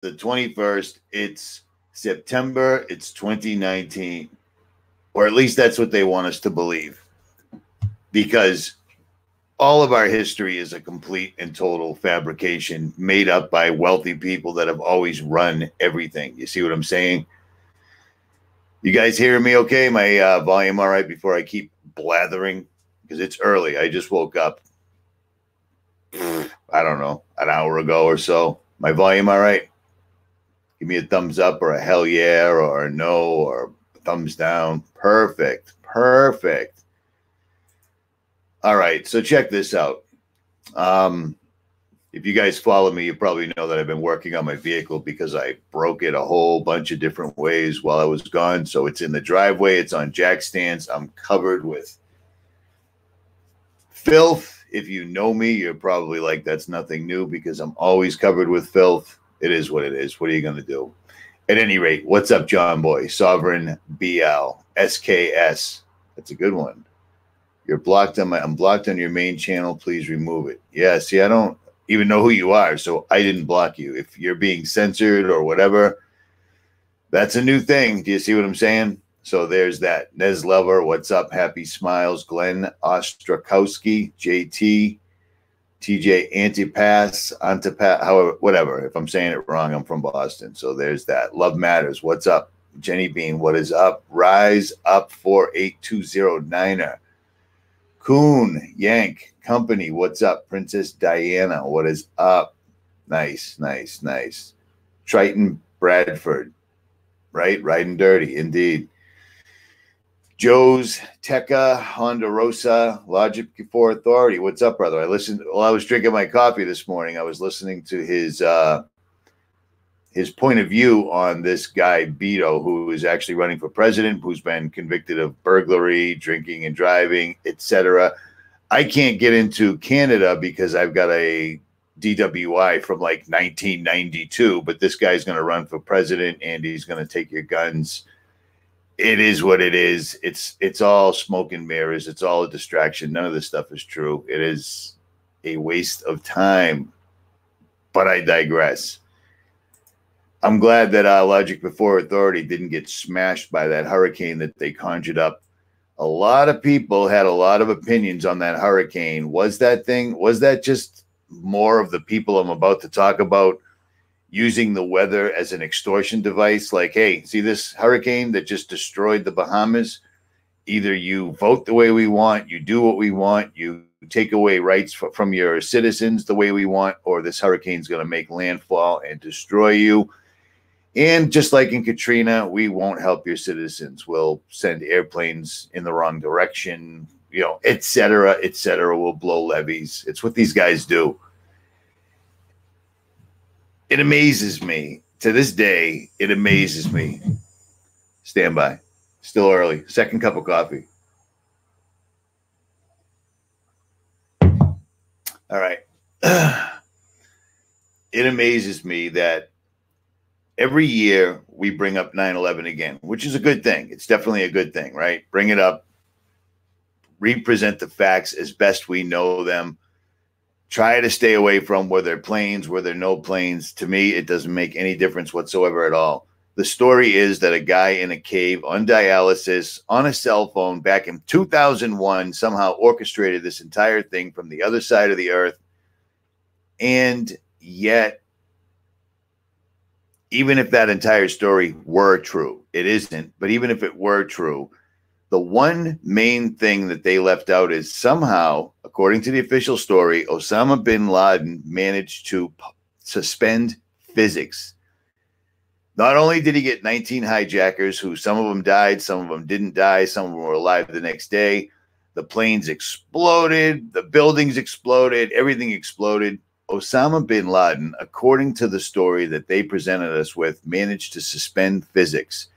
the 21st. It's September. It's 2019. Or at least that's what they want us to believe. Because all of our history is a complete and total fabrication made up by wealthy people that have always run everything. You see what I'm saying? You guys hearing me okay? My volume all right before I keep blathering? Because it's early. I just woke up, I don't know, an hour ago or so. My volume all right? Give me a thumbs up or a hell yeah or a no or a thumbs down. Perfect. Perfect. All right, so check this out. If you guys follow me, you probably know that I've been working on my vehicle because I broke it a whole bunch of different ways while I was gone. So it's in the driveway. It's on jack stands. I'm covered with filth. If you know me, you're probably like, that's nothing new because I'm always covered with filth. It is what it is. What are you going to do? At any rate, what's up, John Boy? Sovereign BL, SKS. That's a good one. You're blocked on I'm blocked on your main channel. Please remove it. Yeah, see, I don't even know who you are, so I didn't block you. If you're being censored or whatever, that's a new thing. Do you see what I'm saying? So there's that. Nez Lover, what's up? Happy Smiles. Glenn Ostrakowski, JT, TJ Antipas, however, whatever. If I'm saying it wrong, I'm from Boston. So there's that. Love Matters, what's up? Jenny Bean, what is up? Rise Up 48209er. Coon Yank Company, what's up? Princess Diana, what is up? Nice, nice, nice. Triton Bradford, right? Riding dirty, indeed. Joe's Tekka Hondurosa, Logic Before Authority. What's up, brother? I listened while I was drinking my coffee this morning. I was listening to his point of view on this guy, Beto, who is actually running for president, who's been convicted of burglary, drinking and driving, etc. I can't get into Canada because I've got a DWI from like 1992, but this guy's going to run for president and he's going to take your guns. It is what it is. It's all smoke and mirrors. It's all a distraction. None of this stuff is true. It is a waste of time, but I digress. I'm glad that Logic Before Authority didn't get smashed by that hurricane that they conjured up. A lot of people had a lot of opinions on that hurricane. Was that just more of the people I'm about to talk about using the weather as an extortion device? Like, hey, see this hurricane that just destroyed the Bahamas? Either you vote the way we want, you do what we want, you take away rights from your citizens the way we want, or this hurricane's going to make landfall and destroy you. And just like in Katrina, we won't help your citizens. We'll send airplanes in the wrong direction, you know, et cetera, et cetera. We'll blow levees. It's what these guys do. It amazes me. To this day, it amazes me. Stand by. Still early. Second cup of coffee. All right. It amazes me that every year we bring up 9/11 again, which is a good thing. It's definitely a good thing, right? Bring it up, represent the facts as best we know them. Try to stay away from where there are planes, where there are no planes. To me, it doesn't make any difference whatsoever at all. The story is that a guy in a cave on dialysis on a cell phone back in 2001 somehow orchestrated this entire thing from the other side of the earth. And yet, even if that entire story were true, it isn't, but even if it were true, the one main thing that they left out is somehow, according to the official story, Osama bin Laden managed to suspend physics. Not only did he get 19 hijackers, who some of them died, some of them didn't die, some of them were alive the next day. The planes exploded, the buildings exploded, everything exploded. Osama bin Laden, according to the story that they presented us with, managed to suspend physics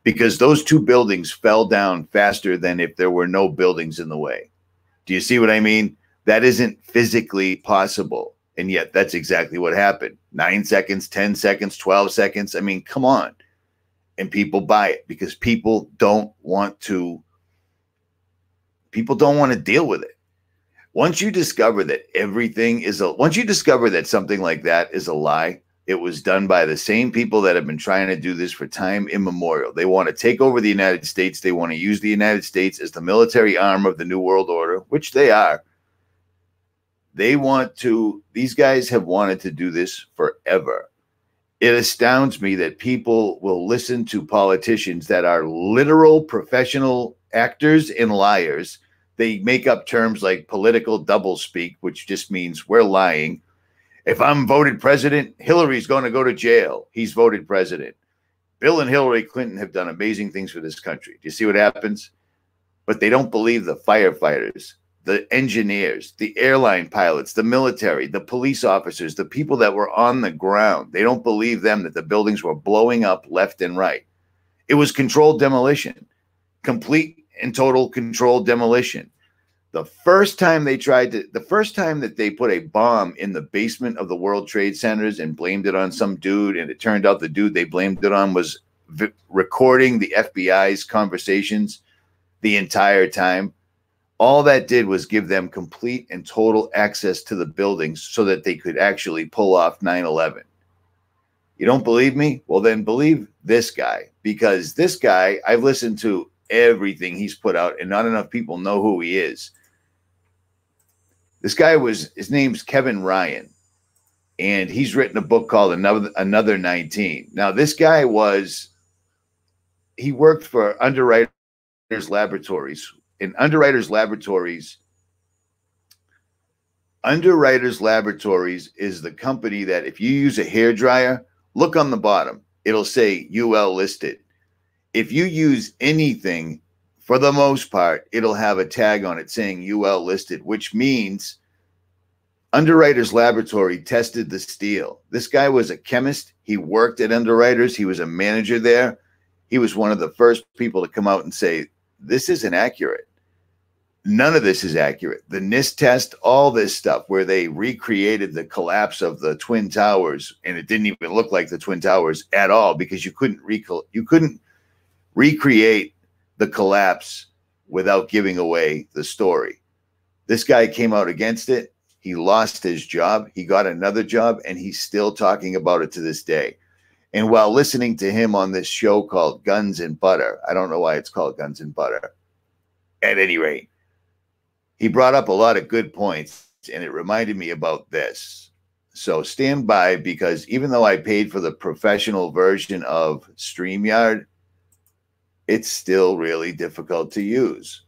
because those two buildings fell down faster than if there were no buildings in the way. Do you see what I mean? That isn't physically possible. And yet that's exactly what happened. 9 seconds, 10 seconds, 12 seconds. I mean, come on. And people buy it because people don't want to deal with it. Once you discover that once you discover that something like that is a lie, It was done by the same people that have been trying to do this for time immemorial. They want to take over the United States. They want to use the United States as the military arm of the New World Order, which they are. They want to, these guys have wanted to do this forever. It astounds me that people will listen to politicians that are literal professional actors and liars. They make up terms like political doublespeak, which just means we're lying. If I'm voted president, Hillary's going to go to jail. He's voted president. Bill and Hillary Clinton have done amazing things for this country. Do you see what happens? But they don't believe the firefighters, the engineers, the airline pilots, the military, the police officers, the people that were on the ground. They don't believe them that the buildings were blowing up left and right. It was controlled demolition, complete and total controlled demolition. The first time that they put a bomb in the basement of the World Trade Centers and blamed it on some dude, and it turned out the dude they blamed it on was recording the FBI's conversations the entire time. All that did was give them complete and total access to the buildings so that they could actually pull off 9/11. You don't believe me? Well, then believe this guy, because this guy, I've listened to everything he's put out, and not enough people know who he is. This guy his name's Kevin Ryan, and he's written a book called Another 19. Now, this guy he worked for Underwriters Laboratories. In Underwriters Laboratories is the company that if you use a hairdryer, look on the bottom, it'll say UL listed. If you use anything, for the most part, it'll have a tag on it saying UL listed, which means Underwriters Laboratory tested the steel. This guy was a chemist. He worked at Underwriters. He was a manager there. He was one of the first people to come out and say, this isn't accurate. None of this is accurate. The NIST test, all this stuff where they recreated the collapse of the Twin Towers, and it didn't even look like the Twin Towers at all because you couldn't recreate the collapse without giving away the story. This guy came out against it. He lost his job. He got another job, and he's still talking about it to this day. And while listening to him on this show called Guns and Butter, I don't know why it's called Guns and Butter. At any rate, he brought up a lot of good points, and it reminded me about this. So stand by, because even though I paid for the professional version of StreamYard, it's still really difficult to use.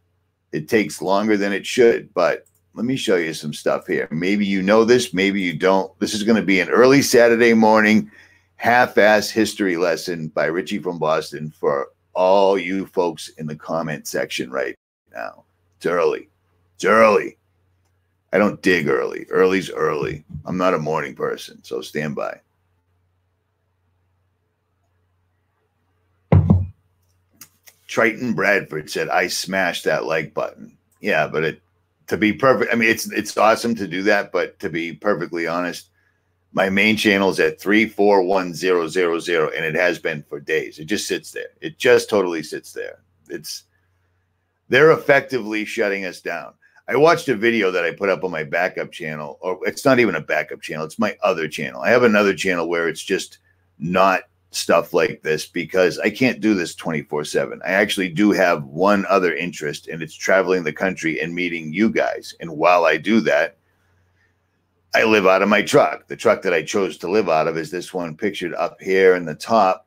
It takes longer than it should, but let me show you some stuff here. Maybe you know this, maybe you don't. This is going to be an early Saturday morning half-ass history lesson by Richie from Boston for all you folks in the comment section right now. It's early. It's early. I don't dig early. Early's early. I'm not a morning person, so stand by. Triton Bradford said, I smashed that like button. Yeah, but to be perfect, I mean, it's awesome to do that, but to be perfectly honest, my main channel is at 341,000, and it has been for days. It just sits there. It just totally sits there. They're effectively shutting us down. I watched a video that I put up on my backup channel, or it's not even a backup channel. It's my other channel. I have another channel where it's just not stuff like this because I can't do this 24/7. I actually do have one other interest, and it's traveling the country and meeting you guys. And while I do that, I live out of my truck. The truck that I chose to live out of is this one pictured up here in the top,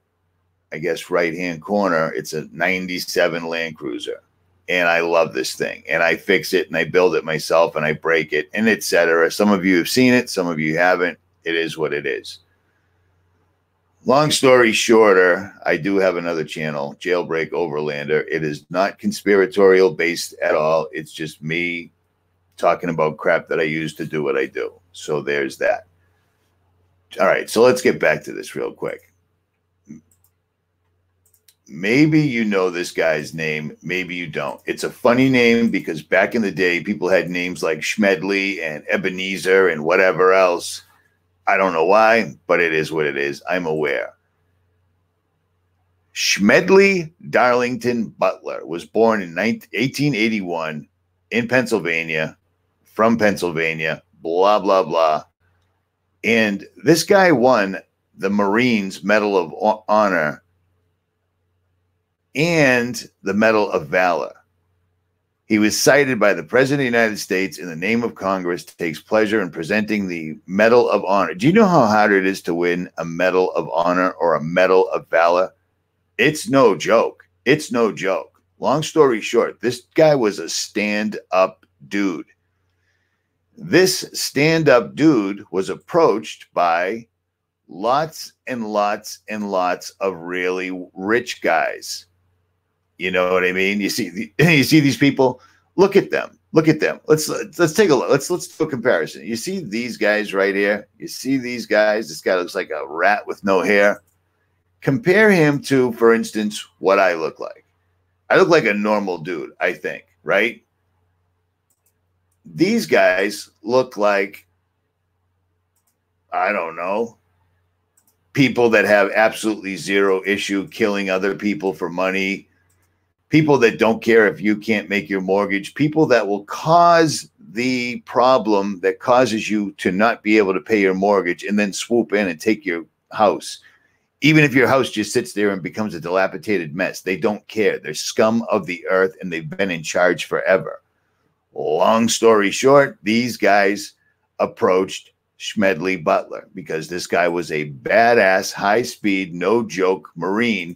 I guess, right-hand corner. It's a 97 Land Cruiser. And I love this thing. And I fix it and I build it myself and I break it and etc. Some of you have seen it. Some of you haven't. It is what it is. Long story shorter, I do have another channel, Jailbreak Overlander. It is not conspiratorial based at all. It's just me talking about crap that I use to do what I do. So there's that. All right, so let's get back to this real quick. Maybe you know this guy's name, maybe you don't. It's a funny name because back in the day, people had names like Smedley and Ebenezer and whatever else. I don't know why, but it is what it is. I'm aware. Smedley Darlington Butler was born in 1881 in Pennsylvania, from Pennsylvania, blah, blah, blah. And this guy won the Marines Medal of Honor and the Medal of Valor. He was cited by the President of the United States in the name of Congress, takes pleasure in presenting the Medal of Honor. Do you know how hard it is to win a Medal of Honor or a Medal of Valor? It's no joke. It's no joke. Long story short, this guy was a stand-up dude. This stand-up dude was approached by lots and lots and lots of really rich guys. You know what I mean? You see these people. Look at them. Look at them. Let's take a look. Let's do a comparison. You see these guys right here. You see these guys. This guy looks like a rat with no hair. Compare him to, for instance, what I look like. I look like a normal dude, I think, right? These guys look like, I don't know, people that have absolutely zero issue killing other people for money. People that don't care if you can't make your mortgage, people that will cause the problem that causes you to not be able to pay your mortgage and then swoop in and take your house. Even if your house just sits there and becomes a dilapidated mess, they don't care. They're scum of the earth and they've been in charge forever. Long story short, these guys approached Smedley Butler because this guy was a badass, high-speed, no-joke Marine,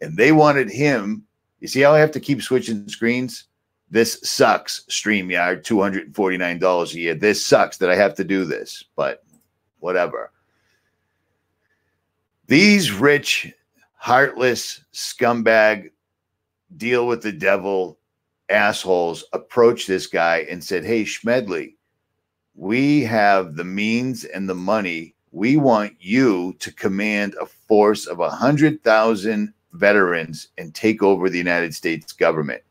and they wanted him. You see how I have to keep switching screens? This sucks, StreamYard, $249 a year. This sucks that I have to do this, but whatever. These rich, heartless, scumbag, deal with the devil assholes approached this guy and said, hey, Smedley, we have the means and the money. We want you to command a force of 100,000 veterans and take over the United States government.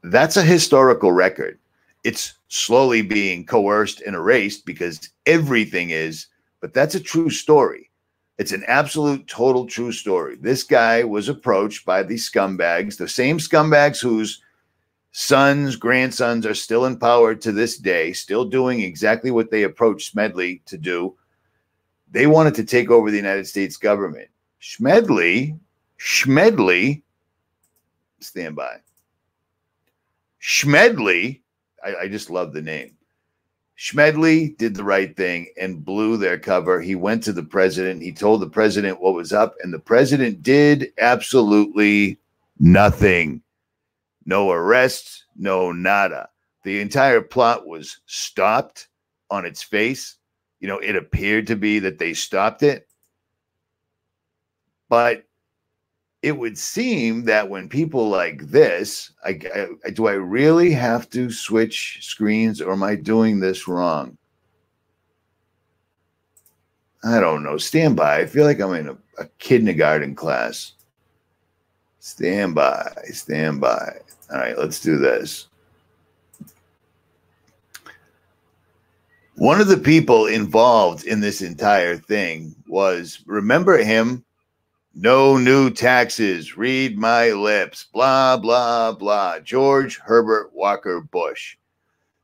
That's a historical record. It's slowly being coerced and erased because everything is, but that's a true story. It's an absolute, total true story. This guy was approached by these scumbags, the same scumbags whose sons, grandsons are still in power to this day, still doing exactly what they approached Smedley to do. They wanted to take over the United States government. Smedley, stand by. Smedley, I just love the name. Smedley did the right thing and blew their cover. He went to the president. He told the president what was up, and the president did absolutely nothing. No arrests, no nada. The entire plot was stopped on its face. You know, it appeared to be that they stopped it. But it would seem that when people like this, do I really have to switch screens or am I doing this wrong? I don't know. Stand by. I feel like I'm in a kindergarten class. Stand by. Stand by. All right, let's do this. One of the people involved in this entire thing was, remember him? No new taxes, read my lips, blah, blah, blah. George Herbert Walker Bush,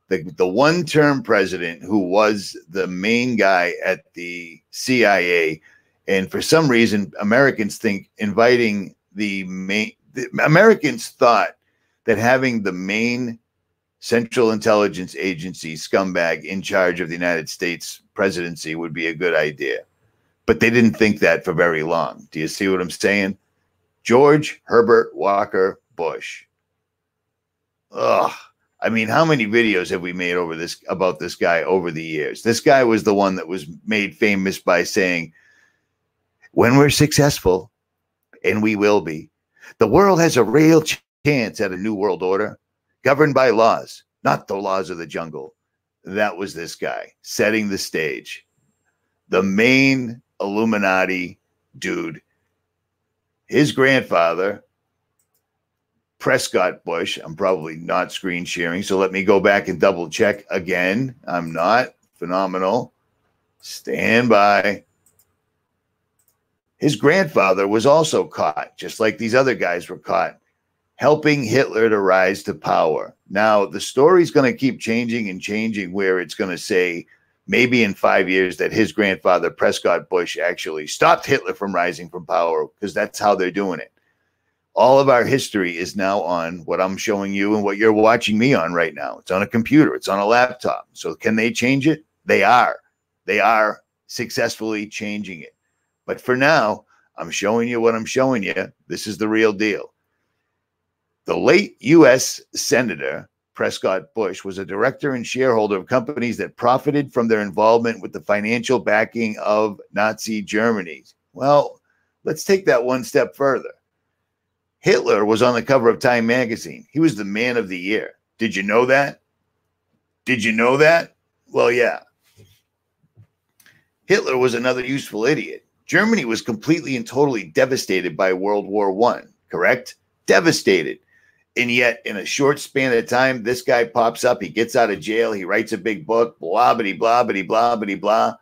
the one-term president who was the main guy at the CIA. And for some reason, Americans think inviting Americans thought that having the main Central Intelligence Agency scumbag in charge of the United States presidency would be a good idea. But they didn't think that for very long. Do you see what I'm saying? George Herbert Walker Bush. Ugh. I mean, how many videos have we made about this guy over the years? This guy was the one that was made famous by saying, when we're successful, and we will be, the world has a real chance at a new world order governed by laws, not the laws of the jungle. That was this guy setting the stage. The main Illuminati dude. His grandfather, Prescott Bush, I'm probably not screen sharing, so let me go back and double check again. I'm not. Phenomenal. Stand by. His grandfather was also caught, just like these other guys were caught, helping Hitler to rise to power. Now, the story's going to keep changing and changing, where it's going to say maybe in 5 years, that his grandfather, Prescott Bush, actually stopped Hitler from rising from power, because that's how they're doing it. All of our history is now on what I'm showing you and what you're watching me on right now. It's on a computer. It's on a laptop. So can they change it? They are. They are successfully changing it. But for now, I'm showing you what I'm showing you. This is the real deal. The late U.S. Senator Prescott Bush was a director and shareholder of companies that profited from their involvement with the financial backing of Nazi Germany. Well, let's take that one step further. Hitler was on the cover of Time magazine. He was the man of the year. Did you know that? Did you know that? Well, yeah. Hitler was another useful idiot. Germany was completely and totally devastated by World War I, correct? Devastated. And yet, in a short span of time, this guy pops up. He gets out of jail. He writes a big book, blah, bitty, blah, bitty, blah, bitty, blah.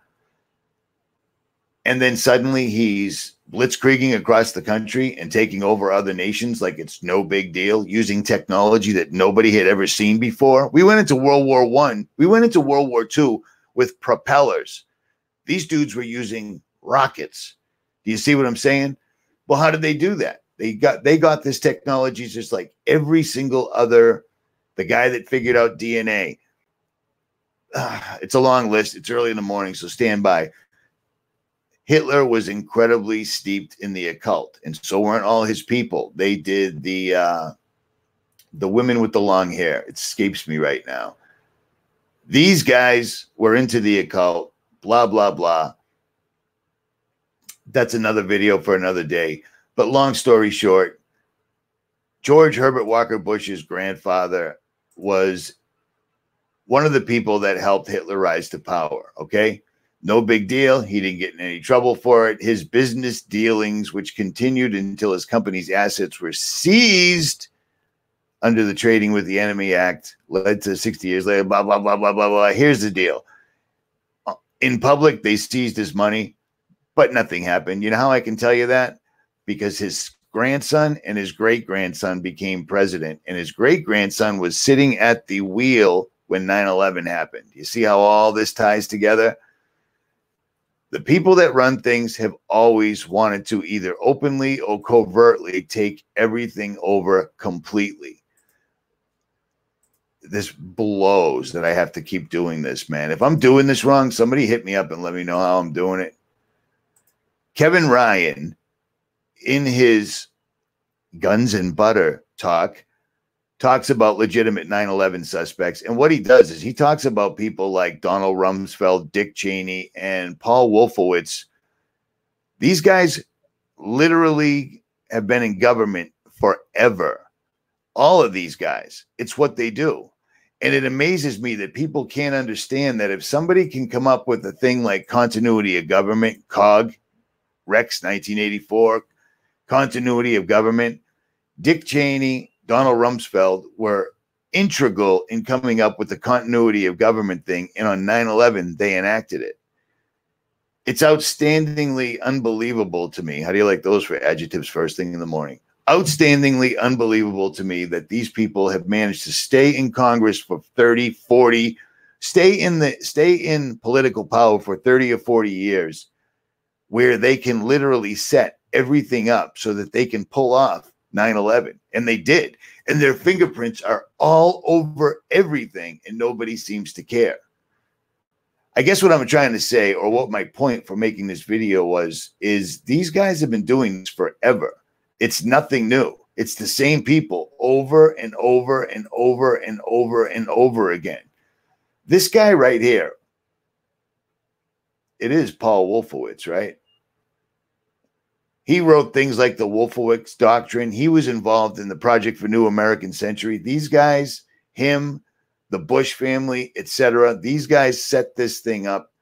And then suddenly he's blitzkrieging across the country and taking over other nations like it's no big deal, using technology that nobody had ever seen before. We went into World War I. We went into World War II with propellers. These dudes were using rockets. Do you see what I'm saying? Well, how did they do that? They got this technology just like every single other, the guy that figured out DNA. It's a long list. It's early in the morning, so stand by. Hitler was incredibly steeped in the occult, and so weren't all his people. They did the women with the long hair. It escapes me right now. These guys were into the occult, blah, blah, blah. That's another video for another day. But long story short, George Herbert Walker Bush's grandfather was one of the people that helped Hitler rise to power, okay? No big deal. He didn't get in any trouble for it. His business dealings, which continued until his company's assets were seized under the Trading with the Enemy Act, led to 60 years later, blah, blah, blah, blah, blah, blah. Here's the deal. In public, they seized his money, but nothing happened. You know how I can tell you that? Because his grandson and his great-grandson became president, and his great-grandson was sitting at the wheel when 9/11 happened. You see how all this ties together? The people that run things have always wanted to either openly or covertly take everything over completely. This blows that I have to keep doing this, man. If I'm doing this wrong, somebody hit me up and let me know how I'm doing it. Kevin Ryan, in his Guns and Butter talks about legitimate 9/11 suspects. And what he does is he talks about people like Donald Rumsfeld, Dick Cheney, and Paul Wolfowitz. These guys literally have been in government forever. All of these guys, it's what they do. And it amazes me that people can't understand that if somebody can come up with a thing like continuity of government, COG, Rex 1984, continuity of government, Dick Cheney, Donald Rumsfeld were integral in coming up with the continuity of government thing. And on 9/11, they enacted it. It's outstandingly unbelievable to me. How do you like those for adjectives first thing in the morning? Outstandingly unbelievable to me that these people have managed to stay in Congress for 30, 40, stay in political power for 30 or 40 years, where they can literally set everything up so that they can pull off 9/11. And they did. And their fingerprints are all over everything, and nobody seems to care. I guess what I'm trying to say, or what my point for making this video was, is these guys have been doing this forever. It's nothing new. It's the same people over and over and over and over and over again. This guy right here, it is Paul Wolfowitz, right? He wrote things like the Wolfowitz Doctrine. He was involved in the Project for New American Century. These guys, him, the Bush family, etc., these guys set this thing up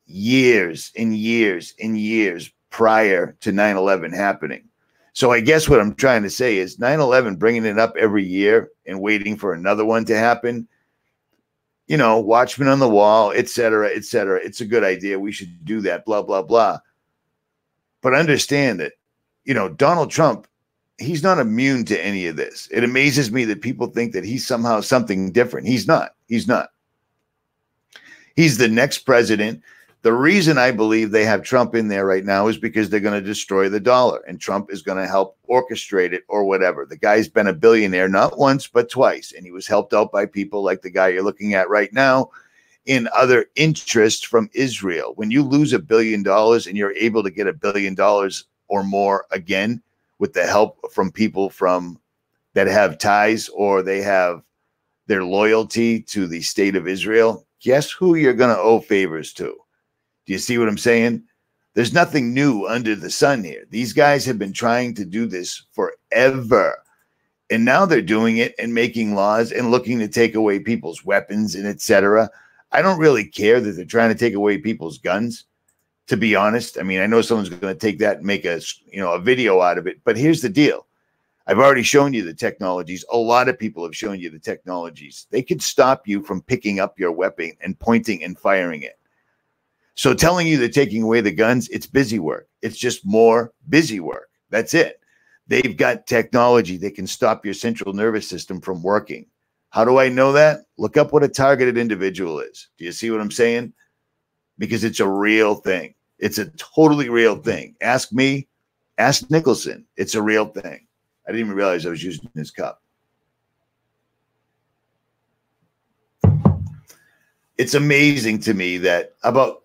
years and years and years prior to 9/11 happening. So I guess what I'm trying to say is 9/11, bringing it up every year and waiting for another one to happen, you know, Watchmen on the Wall, etc., etc. It's a good idea. We should do that, blah, blah, blah. But understand that, you know, Donald Trump, he's not immune to any of this. It amazes me that people think that he's somehow something different. He's not. He's not. He's the next president. The reason I believe they have Trump in there right now is because they're going to destroy the dollar, and Trump is going to help orchestrate it or whatever. The guy's been a billionaire not once, but twice. And he was helped out by people like the guy you're looking at right now in other interests from Israel. When you lose $1 billion and you're able to get $1 billion or more again with the help from people that have ties or they have their loyalty to the state of Israel, guess who you're going to owe favors to? Do you see what I'm saying? There's nothing new under the sun here. These guys have been trying to do this forever. And now they're doing it and making laws and looking to take away people's weapons and etc. I don't really care that they're trying to take away people's guns, to be honest. I mean, I know someone's going to take that and make a video out of it. But here's the deal. I've already shown you the technologies. A lot of people have shown you the technologies. They could stop you from picking up your weapon and pointing and firing it. So telling you they're taking away the guns, it's busy work. It's just more busy work. That's it. They've got technology that can stop your central nervous system from working. How do I know that? Look up what a targeted individual is. Do you see what I'm saying? Because it's a real thing. It's a totally real thing. Ask me, ask Nicholson. It's a real thing. I didn't even realize I was using his cup. It's amazing to me that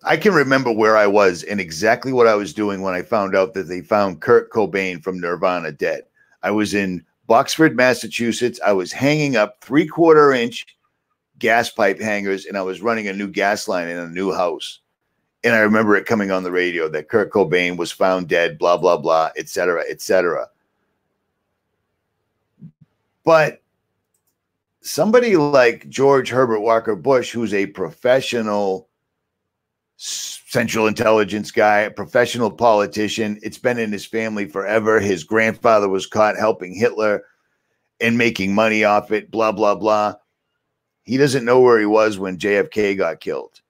I can remember where I was and exactly what I was doing when I found out that they found Kurt Cobain from Nirvana dead. I was in Boxford, Massachusetts. I was hanging up 3/4 inch gas pipe hangers, and I was running a new gas line in a new house. And I remember it coming on the radio that Kurt Cobain was found dead, blah, blah, blah, et cetera, et cetera. But somebody like George Herbert Walker Bush, who's a professional Central Intelligence guy, a professional politician, it's been in his family forever. His grandfather was caught helping Hitler and making money off it, blah, blah, blah. He doesn't know where he was when JFK got killed.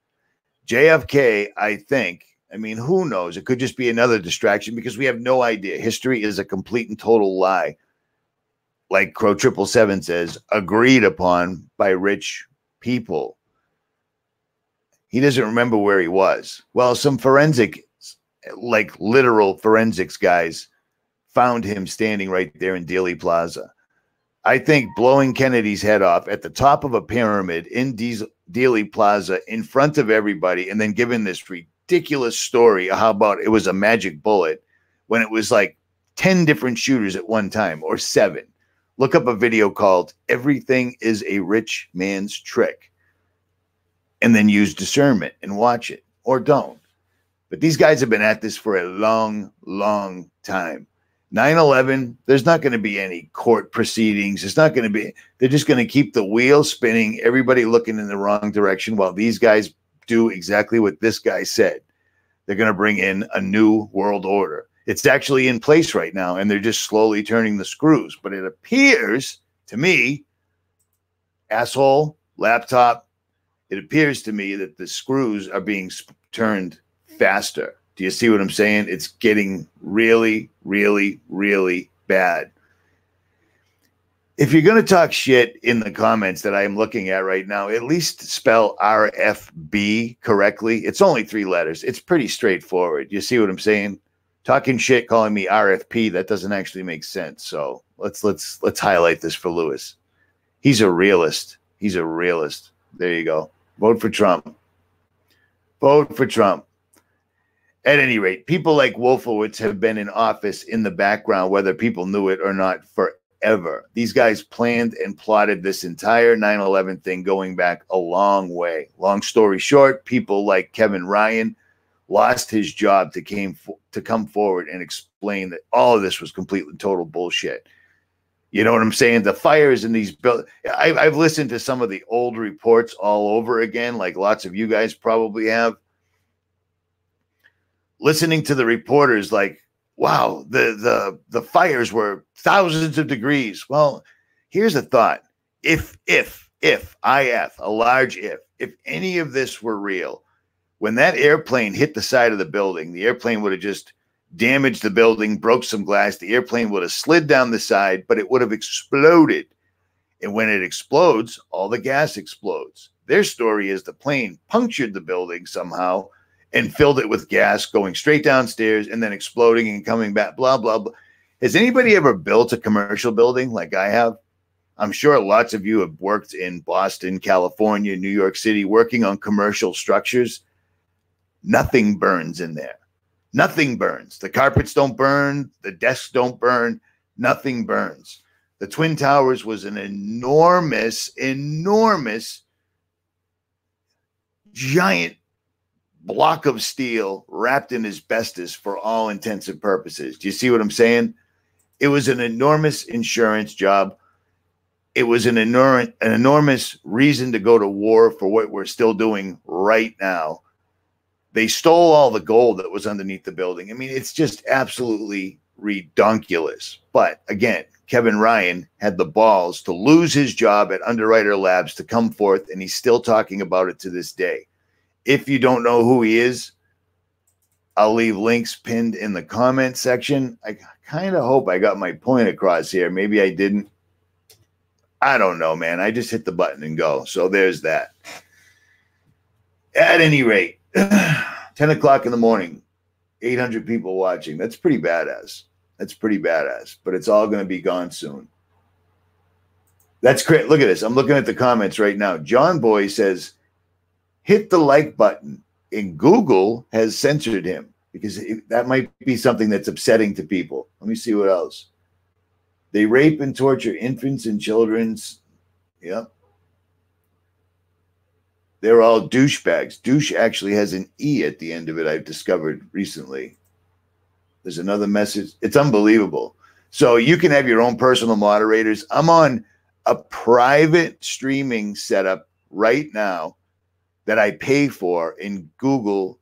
JFK, I think, I mean, who knows? It could just be another distraction because we have no idea. History is a complete and total lie. Like Crow 777 says, agreed upon by rich people. He doesn't remember where he was. Well, some forensic, like literal forensics guys found him standing right there in Dealey Plaza. I think blowing Kennedy's head off at the top of a pyramid in Dealey Plaza in front of everybody and then giving this ridiculous story. How about it was a magic bullet when it was like 10 different shooters at one time or 7. Look up a video called Everything is a Rich Man's Trick and then use discernment and watch it or don't. But these guys have been at this for a long, long time. 9/11, there's not going to be any court proceedings. It's not going to be, they're just going to keep the wheel spinning, everybody looking in the wrong direction while these guys do exactly what this guy said. They're going to bring in a new world order. It's actually in place right now, and they're just slowly turning the screws. But it appears to me, asshole, laptop, it appears to me that the screws are being turned faster. Do you see what I'm saying? It's getting really, really, really bad. If you're going to talk shit in the comments that I am looking at right now, at least spell RFB correctly. It's only 3 letters. It's pretty straightforward. You see what I'm saying? Talking shit, calling me RFP, that doesn't actually make sense. So let's highlight this for Lewis. He's a realist. He's a realist. There you go. Vote for Trump. Vote for Trump. At any rate, people like Wolfowitz have been in office in the background, whether people knew it or not, forever. These guys planned and plotted this entire 9/11 thing going back a long way. Long story short, people like Kevin Ryan lost his job to come forward and explain that all of this was complete and total bullshit. You know what I'm saying? The fires in these buildings. I've listened to some of the old reports all over again, like lots of you guys probably have. Listening to the reporters like, wow, the fires were thousands of degrees. Well, here's a thought. If, a large if any of this were real, when that airplane hit the side of the building, the airplane would have just damaged the building, broke some glass. The airplane would have slid down the side, but it would have exploded. And when it explodes, all the gas explodes. Their story is the plane punctured the building somehow and filled it with gas, going straight downstairs and then exploding and coming back, blah, blah, blah. Has anybody ever built a commercial building like I have? I'm sure lots of you have worked in Boston, California, New York City, working on commercial structures. Nothing burns in there. Nothing burns. The carpets don't burn. The desks don't burn. Nothing burns. The Twin Towers was an enormous, giant block of steel wrapped in asbestos for all intents and purposes. Do you see what I'm saying? It was an enormous insurance job. It was an enormous reason to go to war for what we're still doing right now. They stole all the gold that was underneath the building. I mean, it's just absolutely redonkulous. But again, Kevin Ryan had the balls to lose his job at Underwriter Labs to come forth, and he's still talking about it to this day. If you don't know who he is, I'll leave links pinned in the comment section. I kind of hope I got my point across here. Maybe I didn't. I don't know, man. I just hit the button and go. So there's that. At any rate, 10 o'clock in the morning, 800 people watching. That's pretty badass. That's pretty badass. But it's all going to be gone soon. That's great. Look at this. I'm looking at the comments right now. John Boy says, hit the like button. And Google has censored him because that might be something that's upsetting to people. Let me see what else. They rape and torture infants and children's. Yep. They're all douchebags. Douche actually has an E at the end of it, I've discovered recently. There's another message. It's unbelievable. So you can have your own personal moderators. I'm on a private streaming setup right now that I pay for, and Google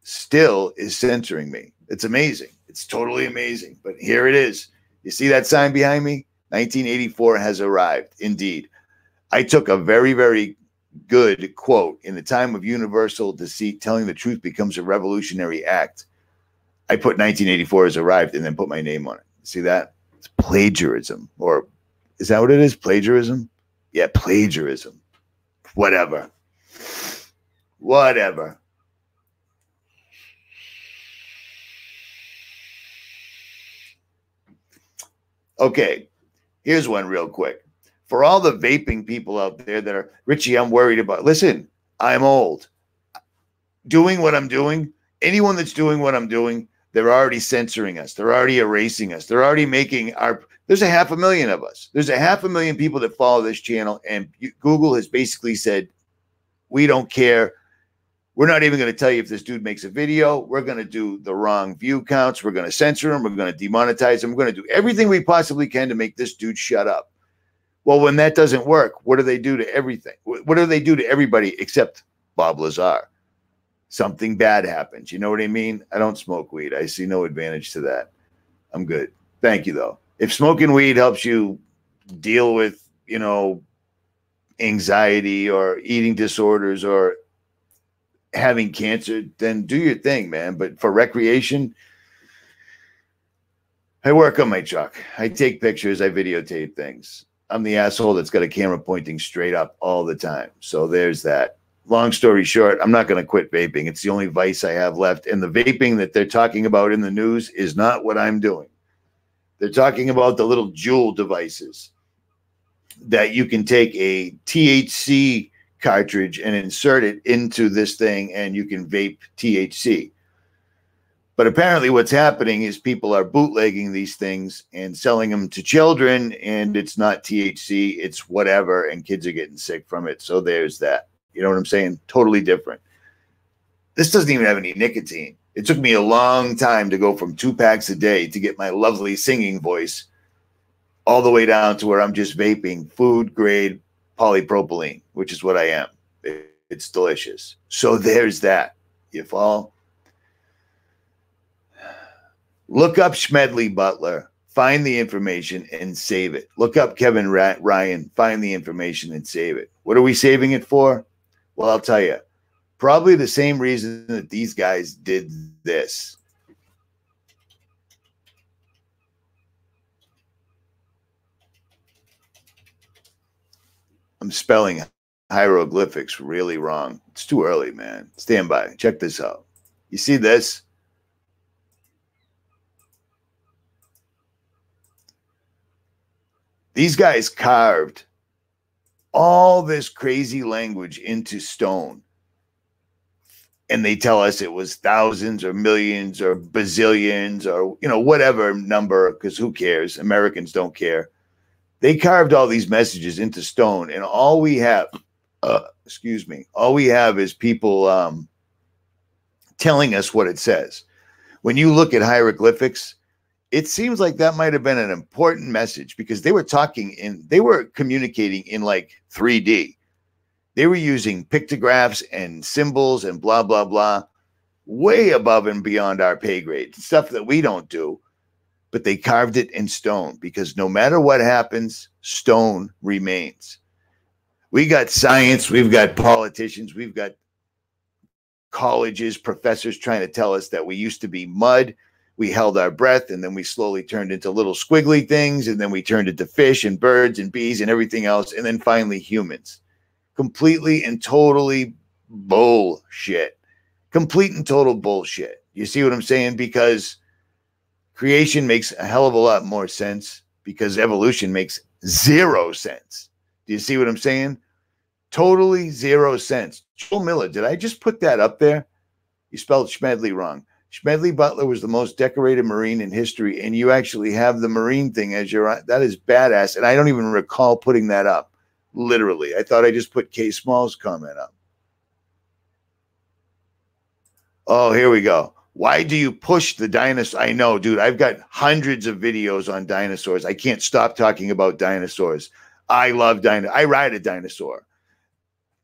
still is censoring me. It's amazing. It's totally amazing. But here it is. You see that sign behind me? 1984 has arrived. Indeed. I took a very, very good quote. In the time of universal deceit, telling the truth becomes a revolutionary act. I put 1984 has arrived and then put my name on it. See that? It's plagiarism. Or is that what it is? Plagiarism? Yeah, plagiarism. Whatever. Whatever. Okay, here's one real quick. For all the vaping people out there that are, Richie, I'm worried about. Listen, I'm old. Doing what I'm doing, anyone that's doing what I'm doing, they're already censoring us. They're already erasing us. They're already making there's 500,000 of us. There's 500,000 people that follow this channel, and Google has basically said, we don't care. We're not even going to tell you if this dude makes a video. We're going to do the wrong view counts. We're going to censor him. We're going to demonetize him. We're going to do everything we possibly can to make this dude shut up. Well, when that doesn't work, what do they do to everything? What do they do to everybody except Bob Lazar? Something bad happens. You know what I mean? I don't smoke weed. I see no advantage to that. I'm good. Thank you, though. If smoking weed helps you deal with, anxiety or eating disorders or having cancer, then do your thing, man. But for recreation, I work on my truck. I take pictures. I videotape things. I'm the asshole that's got a camera pointing straight up all the time. So there's that. Long story short, I'm not going to quit vaping. It's the only vice I have left. And the vaping that they're talking about in the news is not what I'm doing. They're talking about the little Juul devices that you can take a THC cartridge and insert it into this thing and you can vape THC. But apparently what's happening is people are bootlegging these things and selling them to children, and it's not THC, it's whatever, and kids are getting sick from it. So there's that. You know what I'm saying? Totally different. This doesn't even have any nicotine. It took me a long time to go from 2 packs a day to get my lovely singing voice all the way down to where I'm just vaping food grade polypropylene, which is what I am. It's delicious. So there's that. You follow? Look up Smedley Butler, find the information and save it. Look up Kevin Ryan, find the information and save it. What are we saving it for? Well, I'll tell you, probably the same reason that these guys did this. I'm spelling hieroglyphics really wrong. It's too early, man. Stand by. Check this out. You see this? These guys carved all this crazy language into stone. And they tell us it was thousands or millions or bazillions or, you know, whatever number, because who cares? Americans don't care. They carved all these messages into stone, and all we have, excuse me, all we have is people telling us what it says. When you look at hieroglyphics, it seems like that might have been an important message, because they were communicating in like 3D. They were using pictographs and symbols and blah, blah, blah, way above and beyond our pay grade, stuff that we don't do. But they carved it in stone, because no matter what happens, stone remains. We got science, we've got politicians, we've got colleges, professors trying to tell us that we used to be mud. We held our breath, and then we slowly turned into little squiggly things, and then we turned into fish and birds and bees and everything else, and then finally humans. Completely and totally bullshit. Complete and total bullshit. You see what I'm saying? Because creation makes a hell of a lot more sense, because evolution makes zero sense. Do you see what I'm saying? Totally zero sense. Joel Miller, did I just put that up there? You spelled Smedley wrong. Smedley Butler was the most decorated Marine in history, and you actually have the Marine thing as your, that is badass. And I don't even recall putting that up. Literally. I thought I just put K Small's comment up. Oh, here we go. Why do you push the dinosaur? I know, dude. I've got hundreds of videos on dinosaurs. I can't stop talking about dinosaurs. I love dinosaurs. I ride a dinosaur.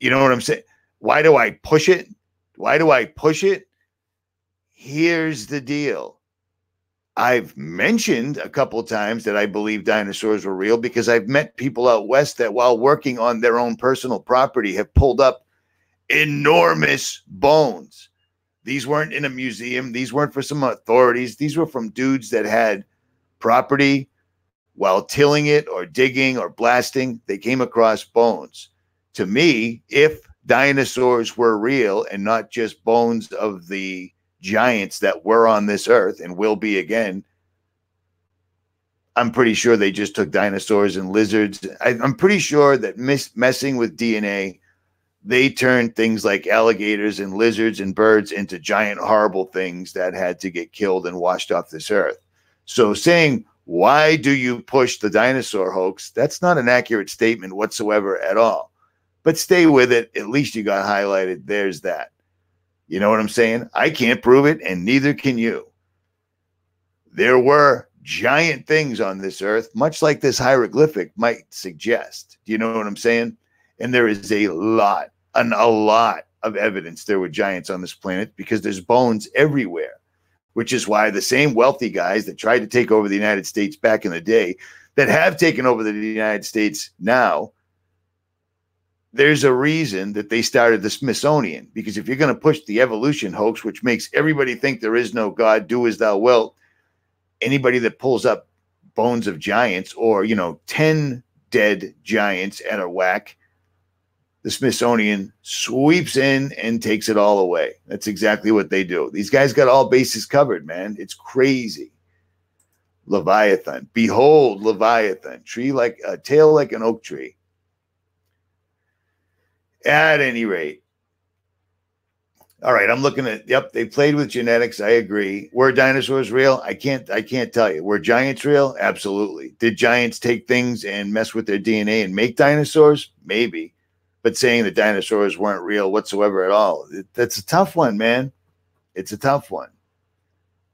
You know what I'm saying? Why do I push it? Why do I push it? Here's the deal. I've mentioned a couple of times that I believe dinosaurs were real, because I've met people out west that, while working on their own personal property, have pulled up enormous bones. These weren't in a museum. These weren't for some authorities. These were from dudes that had property while tilling it or digging or blasting. They came across bones. To me, if dinosaurs were real and not just bones of the giants that were on this earth and will be again, I'm pretty sure they just took dinosaurs and lizards. I'm pretty sure that messing with DNA, they turned things like alligators and lizards and birds into giant, horrible things that had to get killed and washed off this earth. So saying, why do you push the dinosaur hoax? That's not an accurate statement whatsoever at all. But stay with it. At least you got highlighted. There's that. You know what I'm saying? I can't prove it, and neither can you. There were giant things on this earth, much like this hieroglyphic might suggest. Do you know what I'm saying? And there is a lot of evidence there were giants on this planet, because there's bones everywhere, which is why the same wealthy guys that tried to take over the United States back in the day, that have taken over the United States now, there's a reason that they started the Smithsonian. Because if you're going to push the evolution hoax, which makes everybody think there is no God, do as thou wilt, anybody that pulls up bones of giants, or, you know, 10 dead giants at a whack, the Smithsonian sweeps in and takes it all away. That's exactly what they do. These guys got all bases covered, man. It's crazy. Leviathan. Behold, Leviathan. Tree like a tail like an oak tree. At any rate. All right, I'm looking at, yep, they played with genetics. I agree. Were dinosaurs real? I can't tell you. Were giants real? Absolutely. Did giants take things and mess with their DNA and make dinosaurs? Maybe. But saying that dinosaurs weren't real whatsoever at all, that's a tough one, man. It's a tough one.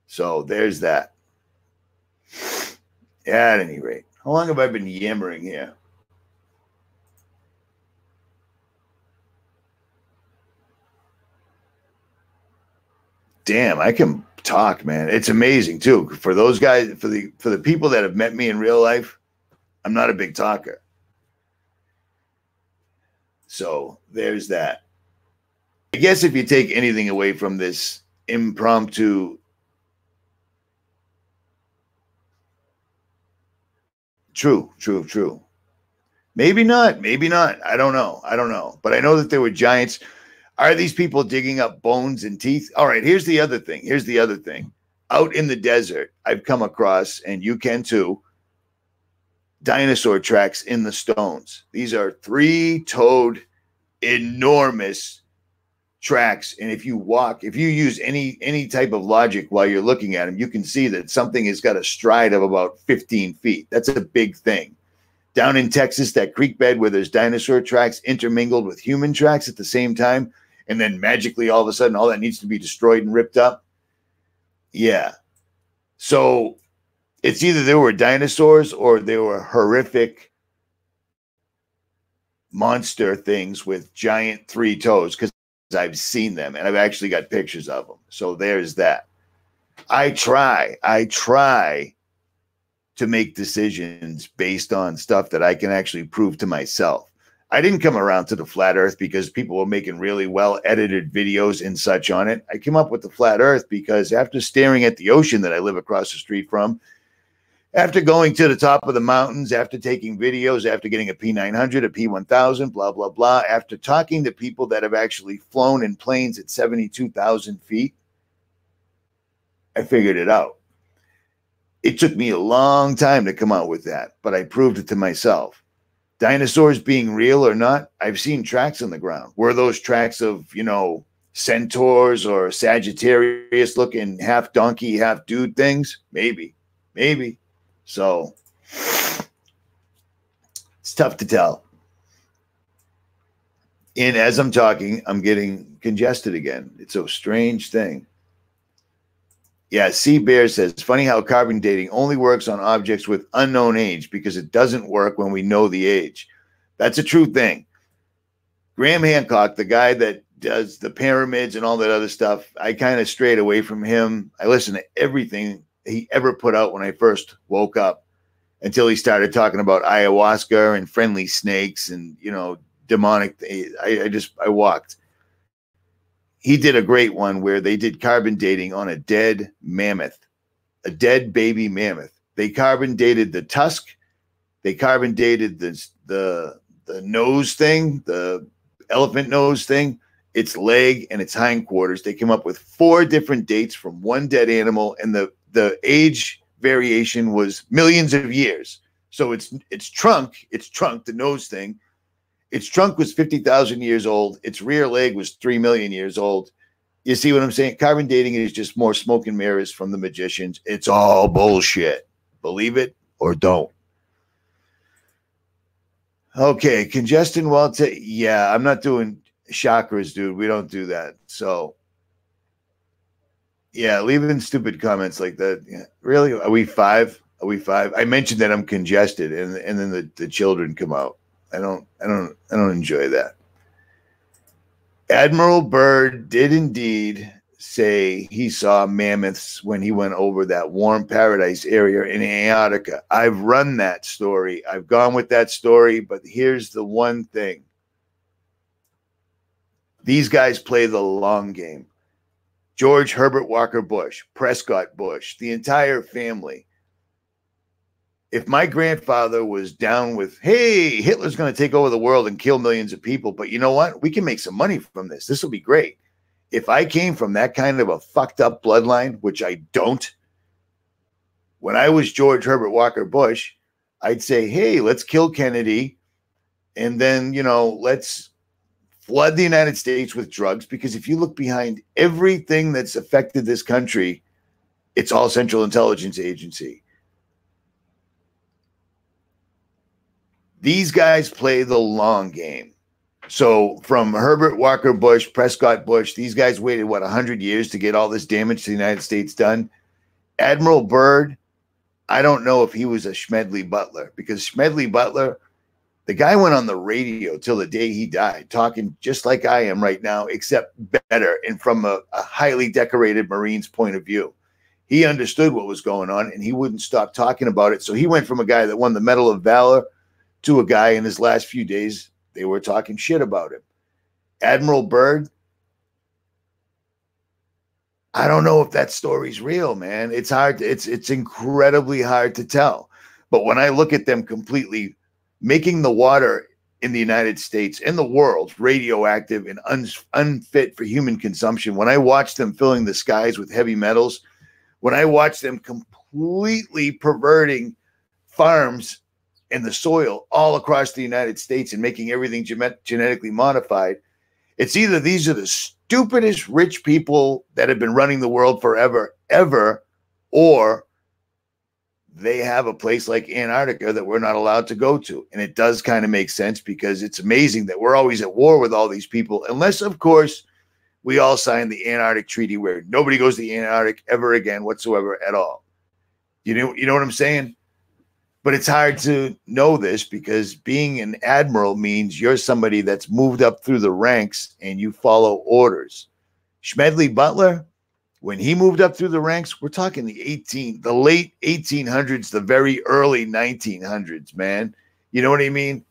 So there's that. At any rate, how long have I been yammering here? Damn, I can talk, man. It's amazing too. For those guys, for the people that have met me in real life, I'm not a big talker. So there's that. I guess if you take anything away from this impromptu, true. Maybe not. Maybe not. I don't know. I don't know. But I know that there were giants. Are these people digging up bones and teeth? All right. Here's the other thing. Here's the other thing. Out in the desert, I've come across, and you can too, dinosaur tracks in the stones. These are three-toed, enormous tracks. And if you walk, if you use any type of logic while you're looking at them, you can see that something has got a stride of about 15 feet. That's a big thing. Down in Texas, that creek bed where there's dinosaur tracks intermingled with human tracks at the same time, and then magically all of a sudden all that needs to be destroyed and ripped up. Yeah. So it's either there were dinosaurs or there were horrific monster things with giant three toes, because I've seen them and I've actually got pictures of them. So there's that. I try to make decisions based on stuff that I can actually prove to myself. I didn't come around to the flat earth because people were making really well edited videos and such on it. I came up with the flat earth because after staring at the ocean that I live across the street from, after going to the top of the mountains, after taking videos, after getting a P900, a P1000, blah, blah, blah, after talking to people that have actually flown in planes at 72,000 feet, I figured it out. It took me a long time to come out with that, but I proved it to myself. Dinosaurs being real or not, I've seen tracks on the ground. Were those tracks of, you know, centaurs or Sagittarius looking half donkey, half dude things? Maybe. So it's tough to tell. And as I'm talking, I'm getting congested again. It's a strange thing. Yeah, C Bear says, funny how carbon dating only works on objects with unknown age because it doesn't work when we know the age. That's a true thing. Graham Hancock, the guy that does the pyramids and all that other stuff, I kind of strayed away from him. I listened to everything he ever put out when I first woke up until he started talking about ayahuasca and friendly snakes and, you know, demonic. I walked. He did a great one where they did carbon dating on a dead mammoth, a dead baby mammoth. They carbon dated the tusk. They carbon dated the nose thing, the elephant nose thing, its leg and its hindquarters. They came up with 4 different dates from one dead animal, and the age variation was millions of years. So its trunk, the nose thing, its trunk was 50,000 years old. Its rear leg was 3 million years old. You see what I'm saying? Carbon dating is just more smoke and mirrors from the magicians. It's all bullshit. Believe it or don't. Okay, congestion while yeah, I'm not doing chakras, dude. We don't do that. So yeah, leaving stupid comments like that. Yeah. Really? Are we 5? Are we 5? I mentioned that I'm congested, and then the children come out. I don't enjoy that. Admiral Byrd did indeed say he saw mammoths when he went over that warm paradise area in Antarctica. I've run that story. I've gone with that story, but here's the one thing. These guys play the long game. George Herbert Walker Bush, Prescott Bush, the entire family. If my grandfather was down with, hey, Hitler's going to take over the world and kill millions of people, but you know what? We can make some money from this. This will be great. If I came from that kind of a fucked up bloodline, which I don't, when I was George Herbert Walker Bush, I'd say, hey, let's kill Kennedy. And then, you know, let's flood the United States with drugs. Because if you look behind everything that's affected this country, it's all Central Intelligence Agency. These guys play the long game. So from Herbert Walker Bush, Prescott Bush, these guys waited, what, 100 years to get all this damage to the United States done? Admiral Byrd, I don't know if he was a Smedley Butler, because Smedley Butler, the guy went on the radio till the day he died, talking just like I am right now, except better and from a highly decorated Marine's point of view. He understood what was going on, and he wouldn't stop talking about it. So he went from a guy that won the Medal of Valor to a guy in his last few days, they were talking shit about him. Admiral Byrd, I don't know if that story's real, man. It's hard. It's incredibly hard to tell. But when I look at them completely, making the water in the United States and the world radioactive and unfit for human consumption. When I watch them filling the skies with heavy metals, when I watch them completely perverting farms and the soil all across the United States and making everything genetically modified, it's either these are the stupidest rich people that have been running the world forever, ever, or they have a place like Antarctica that we're not allowed to go to. And it does kind of make sense, because it's amazing that we're always at war with all these people, unless, of course, we all signed the Antarctic Treaty where nobody goes to the Antarctic ever again whatsoever at all. You know what I'm saying? But it's hard to know this, because being an admiral means you're somebody that's moved up through the ranks and you follow orders. Smedley Butler, when he moved up through the ranks, we're talking the late 1800s, the very early 1900s, man. You know what I mean?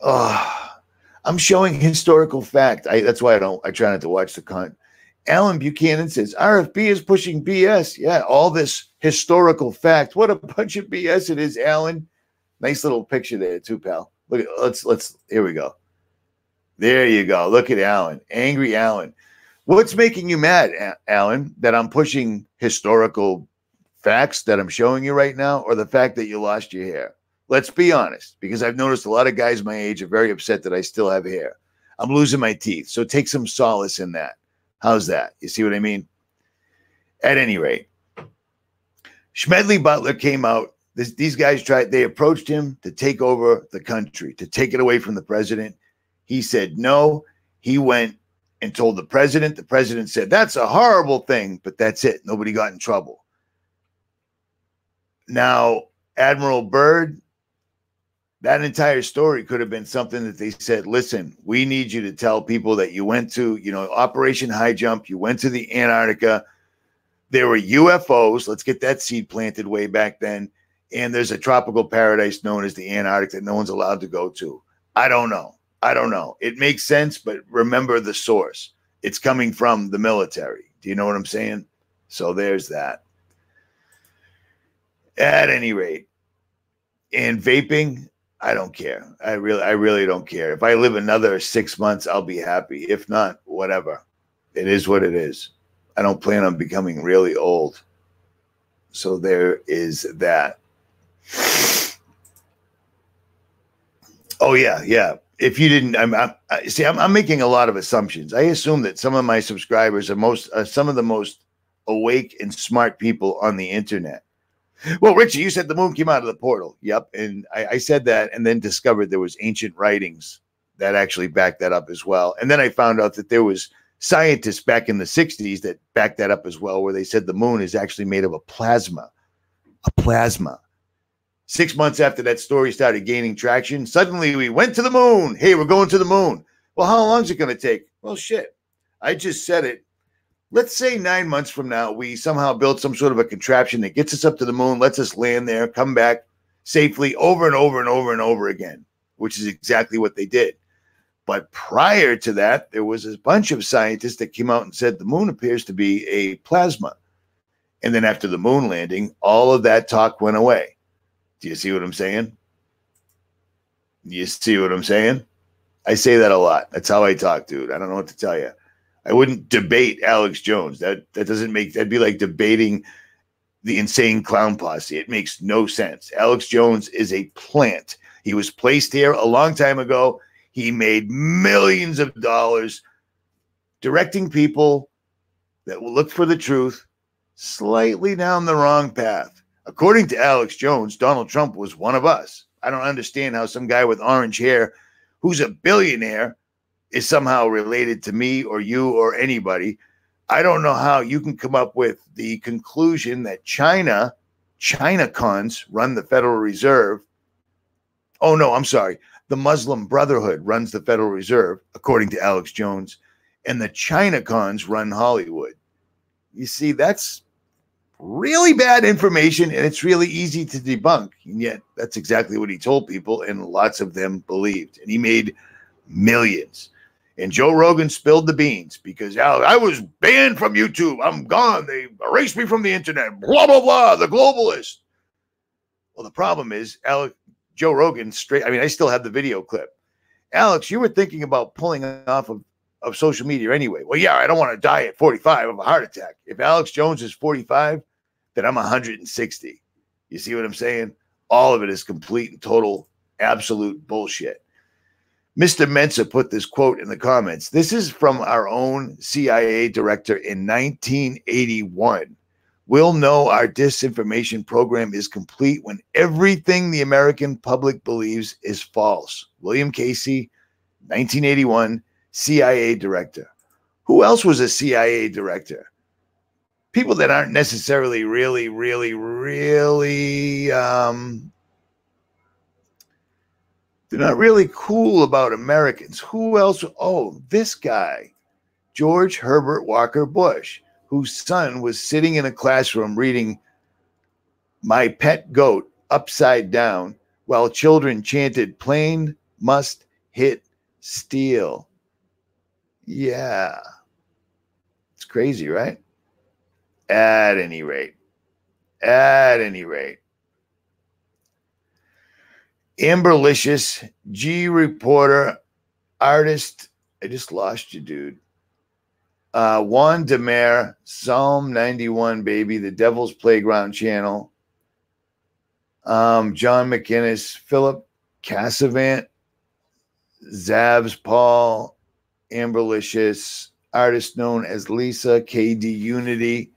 Oh, I'm showing historical fact. That's why I try not to watch the content. Alan Buchanan says, RFB is pushing BS. Yeah, all this historical fact. What a bunch of BS it is, Alan. Nice little picture there too, pal. Look at, let's here we go. There you go. Look at Alan. Angry Alan. What's making you mad, Alan, that I'm pushing historical facts that I'm showing you right now, or the fact that you lost your hair? Let's be honest, because I've noticed a lot of guys my age are very upset that I still have hair. I'm losing my teeth, so take some solace in that. How's that? You see what I mean? At any rate, Smedley Butler came out. These guys they approached him to take over the country, to take it away from the president. He said no. He went and told the president. The president said, that's a horrible thing, but that's it. Nobody got in trouble. Now, Admiral Byrd, that entire story could have been something that they said, listen, we need you to tell people that you went to, Operation High Jump, you went to the Antarctica. There were UFOs. Let's get that seed planted way back then. And there's a tropical paradise known as the Antarctic that no one's allowed to go to. I don't know. It makes sense, but remember the source. It's coming from the military. Do you know what I'm saying? So there's that. At any rate, and vaping, I don't care. I really don't care. If I live another 6 months, I'll be happy. If not, whatever. It is what it is. I don't plan on becoming really old. So there is that. Oh, yeah. If you didn't, I'm making a lot of assumptions. I assume that some of my subscribers are some of the most awake and smart people on the internet. Well, Richie, you said the moon came out of the portal. Yep. And I said that, and then discovered there was ancient writings that actually backed that up as well. And then I found out that there was scientists back in the 60s that backed that up as well, where they said the moon is actually made of a plasma. 6 months after that story started gaining traction, suddenly we went to the moon. Hey, we're going to the moon. Well, how long is it going to take? Well, shit. I just said it. Let's say 9 months from now, we somehow build some sort of a contraption that gets us up to the moon, lets us land there, come back safely over and over and over and over again, which is exactly what they did. But prior to that, there was a bunch of scientists that came out and said the moon appears to be a plasma. And then after the moon landing, all of that talk went away. Do you see what I'm saying? You see what I'm saying? I say that a lot. That's how I talk, dude. I don't know what to tell you. I wouldn't debate Alex Jones. That'd be like debating the insane clown posse. It makes no sense. Alex Jones is a plant. He was placed here a long time ago. He made millions of dollars directing people that will look for the truth slightly down the wrong path. According to Alex Jones, Donald Trump was one of us. I don't understand how some guy with orange hair who's a billionaire is somehow related to me or you or anybody. I don't know how you can come up with the conclusion that China cons run the Federal Reserve. Oh, no, I'm sorry. The Muslim Brotherhood runs the Federal Reserve, according to Alex Jones, and the China cons run Hollywood. You see, that's really bad information, and it's really easy to debunk. And yet that's exactly what he told people, and lots of them believed. And he made millions. And Joe Rogan spilled the beans because I was banned from YouTube. I'm gone. They erased me from the internet. Blah, blah, blah. The globalist. Well, the problem is Joe Rogan straight. I mean, I still have the video clip. Alex, you were thinking about pulling off of social media anyway. Well, yeah, I don't want to die at 45 of a heart attack. If Alex Jones is 45, then I'm 160. You see what I'm saying? All of it is complete and total, absolute bullshit. Mr. Mensa put this quote in the comments. This is from our own CIA director in 1981. We'll know our disinformation program is complete when everything the American public believes is false. William Casey, 1981, CIA director. Who else was a CIA director? People that aren't necessarily really, they're not really cool about Americans. Who else? Oh, this guy, George Herbert Walker Bush, whose son was sitting in a classroom reading My Pet Goat upside down while children chanted, "Plane must hit steel." Yeah. It's crazy, right? At any rate. Amberlicious, G reporter, artist. I just lost you, dude. Juan Demare, Psalm 91, baby, the Devil's Playground channel. John McInnes, Philip Cassavant, Zavs Paul, Amberlicious, artist known as Lisa, KD Unity,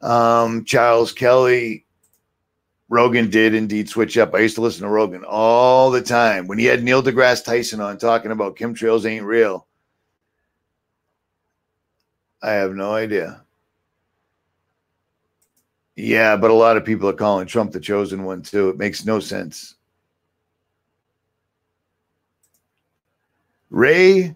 Charles Kelly. Rogan did indeed switch up. I used to listen to Rogan all the time when he had Neil deGrasse Tyson on talking about chemtrails ain't real. I have no idea. Yeah, but a lot of people are calling Trump the chosen one too. It makes no sense. Ray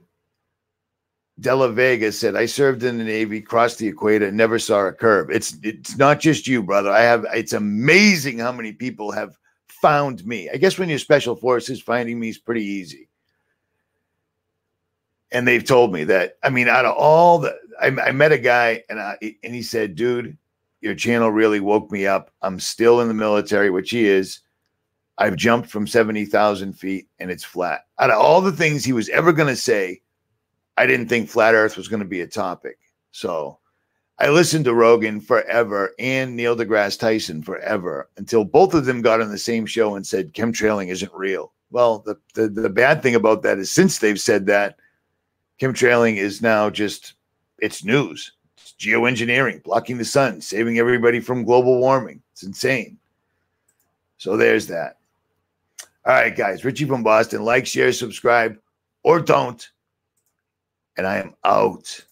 De La Vega said, I served in the Navy, crossed the equator, never saw a curve. It's not just you, brother. It's amazing how many people have found me. I guess when you're special forces, finding me is pretty easy. And they've told me that, I mean, out of all the, I met a guy and he said, dude, your channel really woke me up. I'm still in the military, which he is. I've jumped from 70,000 feet and it's flat. Out of all the things he was ever going to say, I didn't think flat earth was going to be a topic. So I listened to Rogan forever and Neil deGrasse Tyson forever until both of them got on the same show and said chemtrailing isn't real. Well, the bad thing about that is since they've said that, chemtrailing is now just, it's news. It's geoengineering, blocking the sun, saving everybody from global warming. It's insane. So there's that. All right, guys. Richie from Boston. Like, share, subscribe, or don't. And I am out.